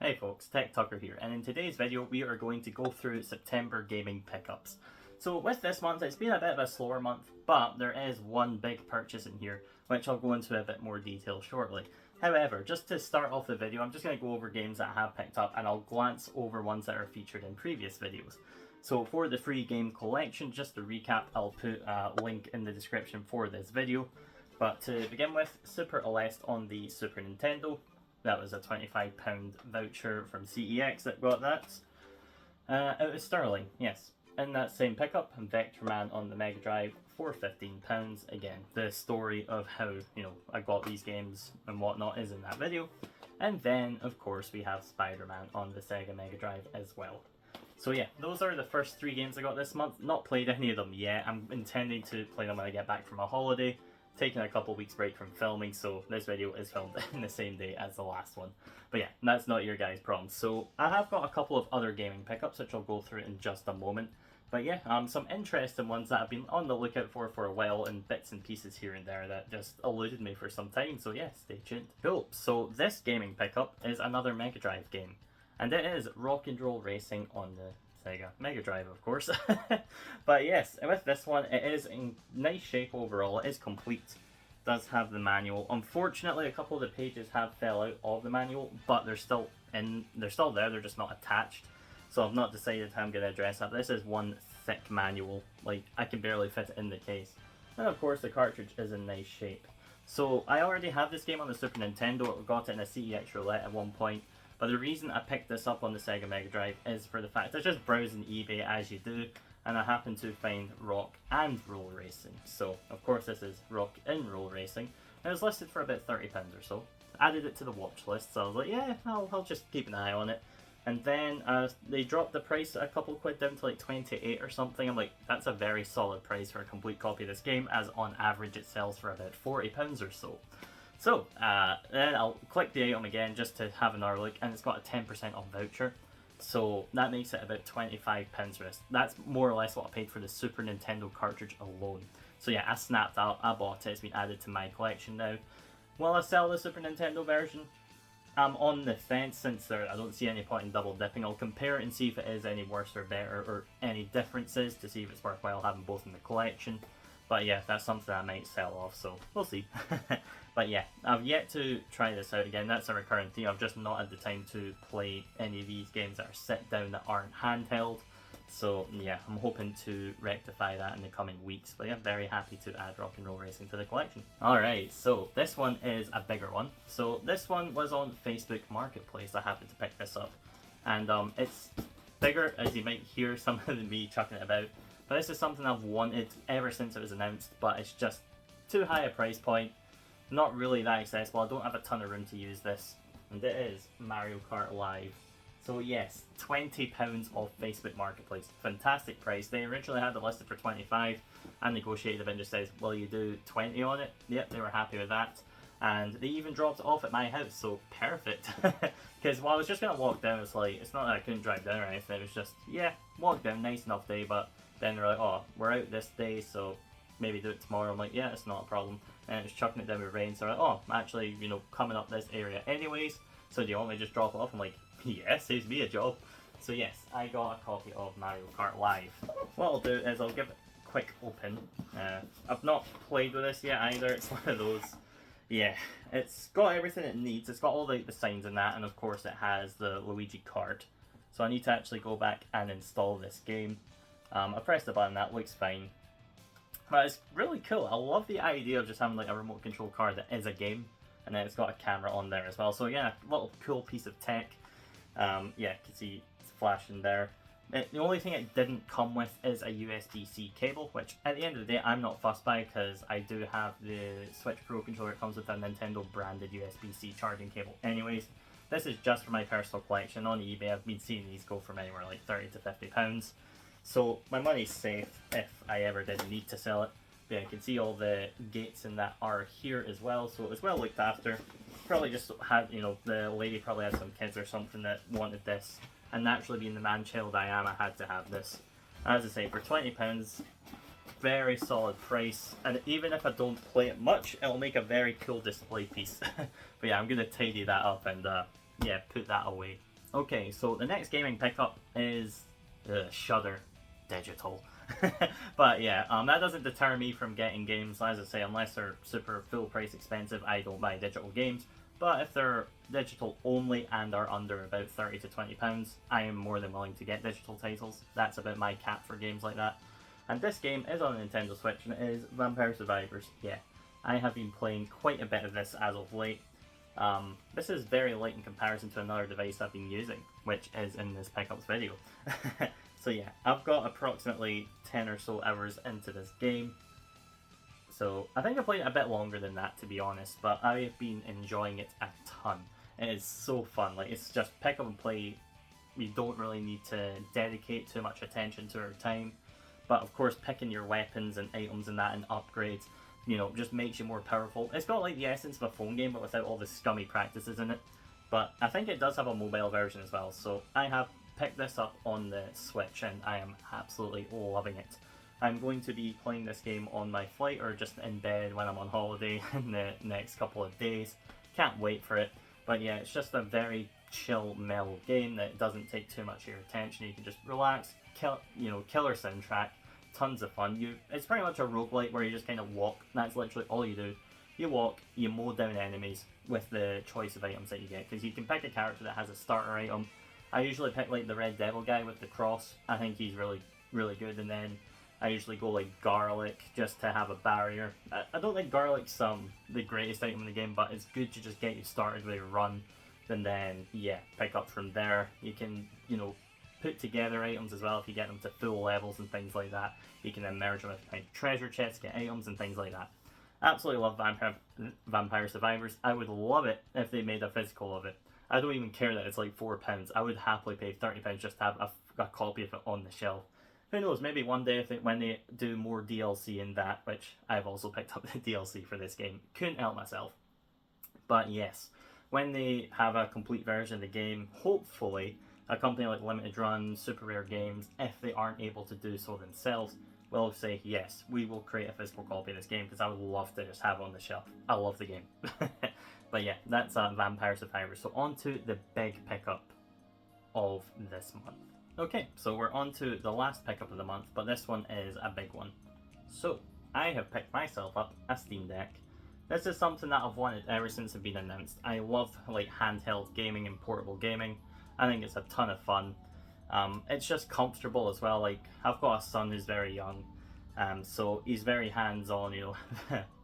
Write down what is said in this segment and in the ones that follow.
Hey folks, TechTucker here, and in today's video we are going to go through September gaming pickups. So with this month, it's been a bit of a slower month, but there is one big purchase in here, which I'll go into a bit more detail shortly. However, just to start off the video, I'm just going to go over games that I have picked up, and I'll glance over ones that are featured in previous videos. So for the free game collection, just to recap, I'll put a link in the description for this video. But to begin with, Super Celeste on the Super Nintendo. That was a £25 voucher from CEX that got that. Out of Sterling, yes. In that same pickup, Vectorman on the Mega Drive for £15. Again, the story of how, I got these games and whatnot is in that video. And then, of course, we have Spider-Man on the Sega Mega Drive as well. So yeah, those are the first three games I got this month. Not played any of them yet. I'm intending to play them when I get back from a holiday. Taking a couple weeks break from filming, so this video is filmed in the same day as the last one. But yeah, that's not your guys' problem. So I have got a couple of other gaming pickups, which I'll go through in just a moment. But yeah, some interesting ones that I've been on the lookout for a while, and bits and pieces here and there that just eluded me for some time. So yeah, stay tuned. Cool. So this gaming pickup is another Mega Drive game, and it is Rock and Roll Racing on the Sega Mega Drive, of course. But yes, with this one, it is in nice shape overall. It is complete. It does have the manual. Unfortunately, a couple of the pages have fell out of the manual, but they're still there. They're just not attached. So I've not decided how I'm going to address that. This is one thick manual. Like, I can barely fit it in the case. And of course, the cartridge is in nice shape. So I already have this game on the Super Nintendo. I got it in a CEX roulette at one point. But the reason I picked this up on the Sega Mega Drive is for the fact I was just browsing eBay as you do, and I happened to find Rock and Roll Racing. So, of course, this is Rock and Roll Racing. It was listed for about £30 or so. Added it to the watch list, so I was like, yeah, I'll just keep an eye on it. And then they dropped the price a couple quid down to like 28 or something. I'm like, that's a very solid price for a complete copy of this game, as on average it sells for about £40 or so. So, then I'll click the item again just to have another look, and it's got a 10% off voucher. So that makes it about £25 for this. That's more or less what I paid for the Super Nintendo cartridge alone. So yeah, I snapped out, I bought it, it's been added to my collection now. Will I sell the Super Nintendo version? I'm on the fence, since I don't see any point in double dipping. I'll compare it and see if it is any worse or better, or any differences, to see if it's worthwhile having both in the collection. But yeah, that's something I might sell off, so we'll see. But yeah, I've yet to try this out again. That's a recurrent theme. I've just not had the time to play any of these games that are sit down that aren't handheld. So yeah, I'm hoping to rectify that in the coming weeks. But yeah, very happy to add Rock and Roll Racing to the collection. Alright, so this one is a bigger one. So this one was on Facebook Marketplace. I happened to pick this up. And it's bigger, as you might hear some of me chucking it about. But this is something I've wanted ever since it was announced, but it's just too high a price point. Not really that accessible. I don't have a ton of room to use this. And it is Mario Kart Live. So yes, £20 off Facebook Marketplace. Fantastic price. They originally had it listed for 25 and negotiated a bit and just says, will you do 20 on it? Yep, they were happy with that. And they even dropped it off at my house, so perfect. Because while I was just going to walk down, it's like, it's not that I couldn't drive down or anything. It was just, yeah, walk down, nice enough day, but then they're like, oh, we're out this day, so maybe do it tomorrow. I'm like, yeah, it's not a problem. And it's chucking it down with rain, so I'm like, oh, I'm actually, coming up this area anyways, so do you want me to just drop it off? I'm like, yeah, saves me a job. So yes, I got a copy of Mario Kart Live. What I'll do is I'll give it a quick open. I've not played with this yet either. It's one of those, yeah, it's got everything it needs. It's got all the signs in that, and of course it has the Luigi card. So I need to actually go back and install this game. I pressed the button, that looks fine. But it's really cool. I love the idea of just having like a remote control card that is a game, and then it's got a camera on there as well. So yeah, a little cool piece of tech. Yeah, you can see it's flashing there. The only thing it didn't come with is a USB-C cable, which at the end of the day I'm not fussed by, because I do have the Switch Pro controller. It comes with a Nintendo branded USB-C charging cable anyways. This is just for my personal collection. On eBay I've been seeing these go from anywhere like £30 to £50. So my money's safe if I ever did need to sell it. But yeah, you can see all the gates in that are here as well, so it was well looked after. Probably just had, the lady probably had some kids or something that wanted this. And naturally, being the man-child I am, I had to have this. As I say, for £20, very solid price. And even if I don't play it much, it'll make a very cool display piece. But yeah, I'm going to tidy that up and yeah, put that away. Okay, so the next gaming pickup is Shudder Digital. But yeah, that doesn't deter me from getting games, as I say, unless they're super full price expensive, I don't buy digital games. But if they're digital only and are under about £30 to £20, I am more than willing to get digital titles. That's about my cap for games like that. And this game is on a Nintendo Switch, and it is Vampire Survivors. Yeah, I have been playing quite a bit of this as of late. This is very light in comparison to another device I've been using, which is in this pickups video. So yeah, I've got approximately 10 or so hours into this game. So I think I played it a bit longer than that, to be honest, but I have been enjoying it a ton. It is so fun. Like, it's just pick up and play. You don't really need to dedicate too much attention to our time. But of course, picking your weapons and items and that and upgrades, you know, just makes you more powerful. It's got like the essence of a phone game, but without all the scummy practices in it. But I think it does have a mobile version as well. So I have picked this up on the Switch and I am absolutely loving it. I'm going to be playing this game on my flight or just in bed when I'm on holiday in the next couple of days. Can't wait for it. But yeah, it's just a very chill, mellow game that doesn't take too much of your attention. You can just relax, killer soundtrack, tons of fun. It's pretty much a roguelite where you just kind of walk. That's literally all you do. You walk, you mow down enemies with the choice of items that you get. Because you can pick a character that has a starter item. I usually pick like the Red Devil guy with the cross. I think he's really, really good. And then I usually go like Garlic just to have a barrier. I don't think Garlic's the greatest item in the game, but it's good to just get you started with a run. And then, yeah, pick up from there. You can, put together items as well if you get them to full levels and things like that. You can then merge them with treasure chests, get items and things like that. Absolutely love Vampire Survivors. I would love it if they made a physical of it. I don't even care that it's like £4. I would happily pay £30 just to have a copy of it on the shelf. Who knows, maybe one day when they do more DLC in that, which I've also picked up the DLC for this game. Couldn't help myself. But yes, when they have a complete version of the game, hopefully a company like Limited Run, Super Rare Games, if they aren't able to do so themselves, will say, yes, we will create a physical copy of this game because I would love to just have it on the shelf. I love the game. But yeah, that's Vampire Survivors. So on to the big pickup of this month. Okay, so we're on to the last pickup of the month, but this one is a big one. So, I have picked myself up a Steam Deck. This is something that I've wanted ever since it's been announced. I love like handheld gaming and portable gaming. I think it's a ton of fun. It's just comfortable as well. Like, I've got a son who's very young, so he's very hands-on,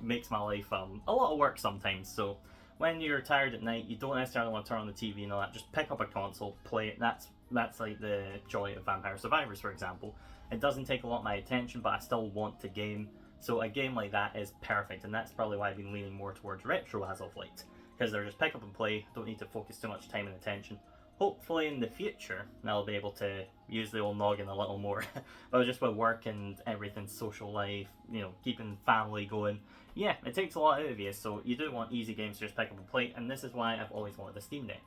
makes my life a lot of work sometimes. So when you're tired at night, you don't necessarily want to turn on the TV and all that. Just pick up a console, play it. That's like the joy of Vampire Survivors, for example. It doesn't take a lot of my attention, but I still want to game. So a game like that is perfect, and that's probably why I've been leaning more towards retro as of late. Because they're just pick up and play, don't need to focus too much time and attention. Hopefully in the future, I'll be able to use the old noggin a little more. But just with work and everything, social life, keeping family going, yeah, it takes a lot out of you. So you do want easy games to just pick up and play, and this is why I've always wanted the Steam Deck.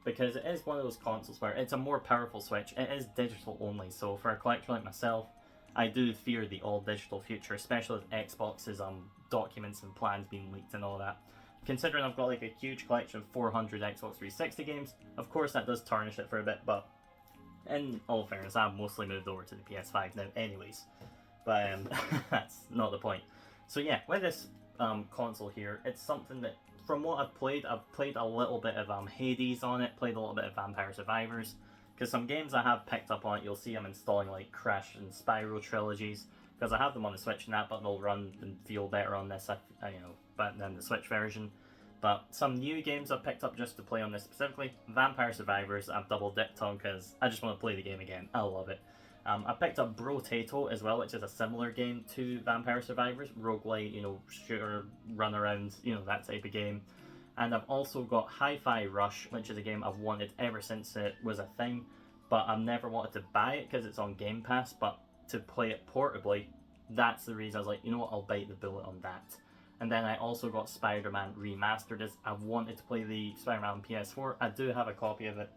Because it is one of those consoles where it's a more powerful Switch. It is digital only, so for a collector like myself, I do fear the all-digital future, especially with Xbox's documents and plans being leaked and all that. Considering I've got like a huge collection of 400 Xbox 360 games, of course that does tarnish it for a bit, but in all fairness, I've mostly moved over to the PS5 now anyways. But that's not the point. So yeah, with this console here, it's something that, from what I've played a little bit of Hades on it, played a little bit of Vampire Survivors, because some games I have picked up on it, you'll see I'm installing like Crash and Spyro trilogies, because I have them on the Switch and that, but they'll run and feel better on this, but than the Switch version. But some new games I've picked up just to play on this specifically, Vampire Survivors, I've double dipped on because I just want to play the game again. I love it. I picked up Brotato as well, which is a similar game to Vampire Survivors, roguelite, shooter, run around, that type of game. And I've also got Hi-Fi Rush, which is a game I've wanted ever since it was a thing, but I've never wanted to buy it because it's on Game Pass, but to play it portably, that's the reason I was like, you know what, I'll bite the bullet on that. And then I also got Spider-Man Remastered, as I've wanted to play the Spider-Man on PS4. I do have a copy of it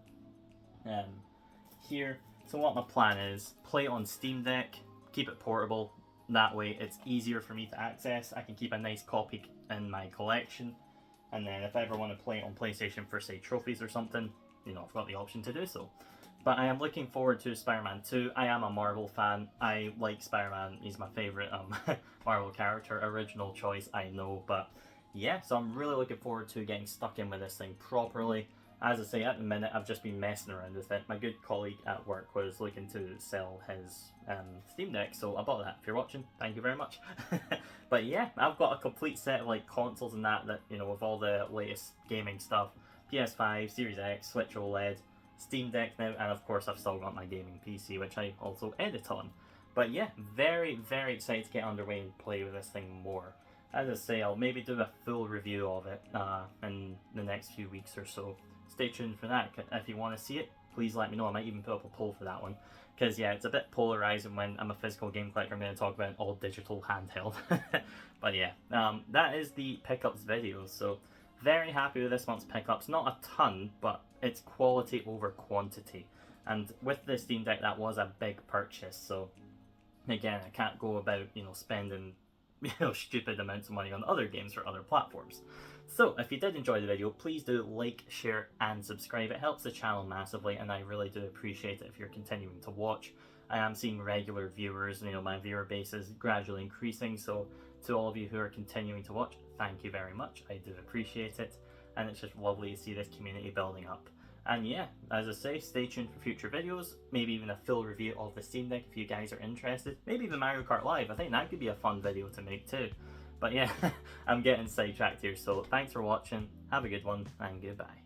here. So what my plan is, play it on Steam Deck, keep it portable. That way it's easier for me to access. I can keep a nice copy in my collection. And then if I ever want to play it on PlayStation for, say, trophies or something, I've got the option to do so. But I am looking forward to Spider-Man 2. I am a Marvel fan. I like Spider-Man. He's my favourite Marvel character. Original choice, I know. But yeah, so I'm really looking forward to getting stuck in with this thing properly. As I say, at the minute, I've just been messing around with it. My good colleague at work was looking to sell his Steam Deck, so I bought that. If you're watching, thank you very much. But yeah, I've got a complete set of like consoles and that, with all the latest gaming stuff. PS5, Series X, Switch OLED, Steam Deck now, and of course I've still got my gaming PC, which I also edit on. But yeah, very, very excited to get underway and play with this thing more. As I say, I'll maybe do a full review of it in the next few weeks or so. Stay tuned for that. If you want to see it, please let me know. I might even put up a poll for that one. Because yeah, it's a bit polarizing when I'm a physical game collector. I'm going to talk about an all digital handheld. But yeah, that is the pickups video. So very happy with this month's pickups. Not a ton, but it's quality over quantity. And with the Steam Deck, that was a big purchase. So again, I can't go about spending stupid amounts of money on other games for other platforms. So if you did enjoy the video, please do like, share and subscribe. It helps the channel massively, and I really do appreciate it if you're continuing to watch. I am seeing regular viewers, my viewer base is gradually increasing, so to all of you who are continuing to watch, thank you very much. I do appreciate it, and it's just lovely to see this community building up. And yeah, as I say, stay tuned for future videos, maybe even a full review of the Steam Deck if you guys are interested. Maybe even Mario Kart Live. I think that could be a fun video to make too. But yeah, I'm getting sidetracked here, so thanks for watching, have a good one, and goodbye.